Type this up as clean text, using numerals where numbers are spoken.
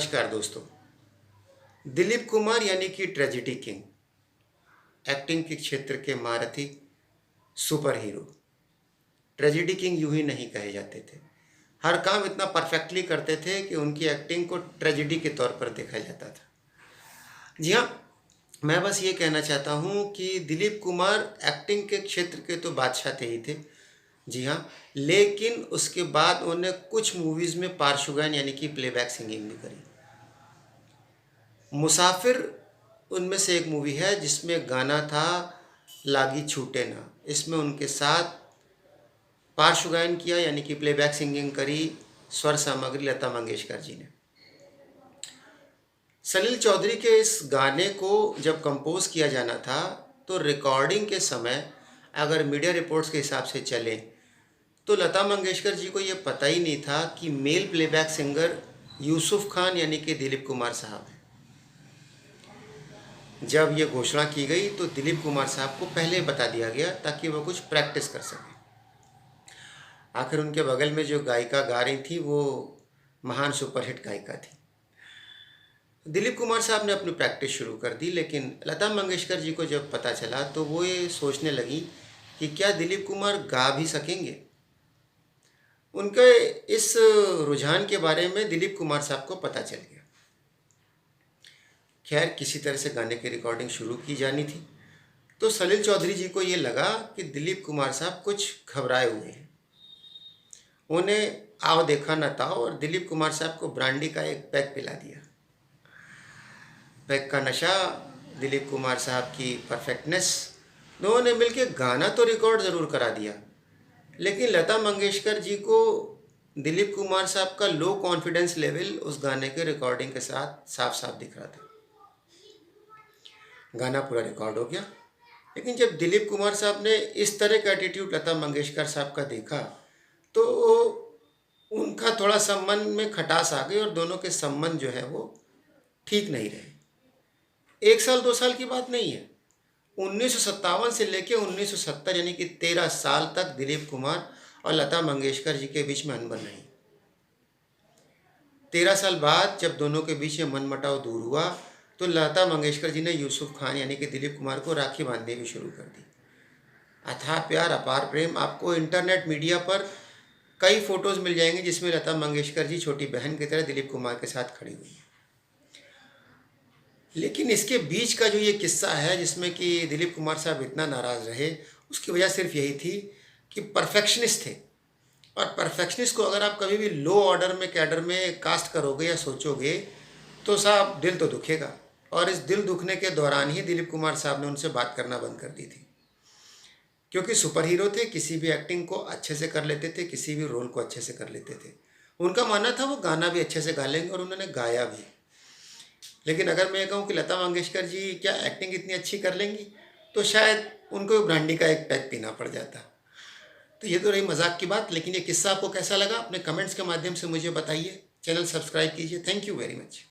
नमस्कार दोस्तों। दिलीप कुमार यानी कि ट्रेजेडी किंग, एक्टिंग के क्षेत्र के महारथी, सुपर हीरो। ट्रेजेडी किंग यूं ही नहीं कहे जाते थे। हर काम इतना परफेक्टली करते थे कि उनकी एक्टिंग को ट्रेजेडी के तौर पर देखा जाता था। जी हाँ, मैं बस ये कहना चाहता हूँ कि दिलीप कुमार एक्टिंग के क्षेत्र के तो बादशाह थे ही थे। जी हाँ, लेकिन उसके बाद उन्होंने कुछ मूवीज़ में पार्श्वगायन यानी कि प्लेबैक सिंगिंग भी करी। मुसाफिर उनमें से एक मूवी है जिसमें गाना था लागी छूटे ना। इसमें उनके साथ पार्श्व गायन किया यानी कि प्लेबैक सिंगिंग करी स्वर सामग्री लता मंगेशकर जी ने। सलील चौधरी के इस गाने को जब कंपोज किया जाना था तो रिकॉर्डिंग के समय अगर मीडिया रिपोर्ट्स के हिसाब से चले तो लता मंगेशकर जी को ये पता ही नहीं था कि male playback singer Yusuf Khan यानी कि दिलीप कुमार साहब हैं। जब ये घोषणा की गई तो दिलीप कुमार साहब को पहले बता दिया गया ताकि वो कुछ प्रैक्टिस कर सकें। आखिर उनके बगल में जो गायिका गा रही थी वो महान सुपरहिट गायिका थी। दिलीप कुमार साहब ने अपनी प्रैक्टिस शुरू कर दी, लेकिन लता मंगेशकर जी को जब पता चला तो वो ये सोचने लगी कि क्या दिलीप कुमार गा भी सकेंगे। उनके इस रुझान के बारे में दिलीप कुमार साहब को पता चल गया। खैर, किसी तरह से गाने की रिकॉर्डिंग शुरू की जानी थी तो सलील चौधरी जी को ये लगा कि दिलीप कुमार साहब कुछ घबराए हुए हैं। उन्हें आव देखा न था और दिलीप कुमार साहब को ब्रांडी का एक पैक पिला दिया। पैक का नशा, दिलीप कुमार साहब की परफेक्टनेस, दोनों ने मिलकर गाना तो रिकॉर्ड ज़रूर करा दिया, लेकिन लता मंगेशकर जी को दिलीप कुमार साहब का लो कॉन्फिडेंस लेवल उस गाने के रिकॉर्डिंग के साथ साफ साफ दिख रहा था। गाना पूरा रिकॉर्ड हो गया, लेकिन जब दिलीप कुमार साहब ने इस तरह का एटीट्यूड लता मंगेशकर साहब का देखा तो उनका थोड़ा संबंध में खटास आ गई और दोनों के संबंध जो है वो ठीक नहीं रहे। 1 साल 2 साल की बात नहीं है, 1957 से लेकर 1970 यानी कि 13 साल तक दिलीप कुमार और लता मंगेशकर जी के बीच में अनबन रही। 13 साल बाद जब दोनों के बीच में मनमुटाव दूर हुआ तो लता मंगेशकर जी ने यूसुफ खान यानी कि दिलीप कुमार को राखी बांधनी भी शुरू कर दी। अथाह प्यार अपार प्रेम, आपको इंटरनेट मीडिया पर कई फोटोज़ मिल जाएंगे जिसमें लता मंगेशकर जी छोटी बहन की तरह दिलीप कुमार के साथ खड़ी हुई हैं। लेकिन इसके बीच का जो ये किस्सा है जिसमें कि दिलीप कुमार साहब इतना नाराज़ रहे, उसकी वजह सिर्फ यही थी कि परफेक्शनिस्ट थे, और परफेक्शनिस्ट को अगर आप कभी भी लो ऑर्डर में कैडर में कास्ट करोगे या सोचोगे तो साहब दिल तो दुखेगा। और इस दिल दुखने के दौरान ही दिलीप कुमार साहब ने उनसे बात करना बंद कर दी थी, क्योंकि सुपर हीरो थे, किसी भी एक्टिंग को अच्छे से कर लेते थे, किसी भी रोल को अच्छे से कर लेते थे। उनका मानना था वो गाना भी अच्छे से गा लेंगे और उन्होंने गाया भी। लेकिन अगर मैं कहूँ कि लता मंगेशकर जी क्या एक्टिंग इतनी अच्छी कर लेंगी तो शायद उनको ब्रांडी का एक पैक पीना पड़ जाता। तो ये तो रही मजाक की बात, लेकिन ये किस्सा आपको कैसा लगा अपने कमेंट्स के माध्यम से मुझे बताइए। चैनल सब्सक्राइब कीजिए। Thank you very much.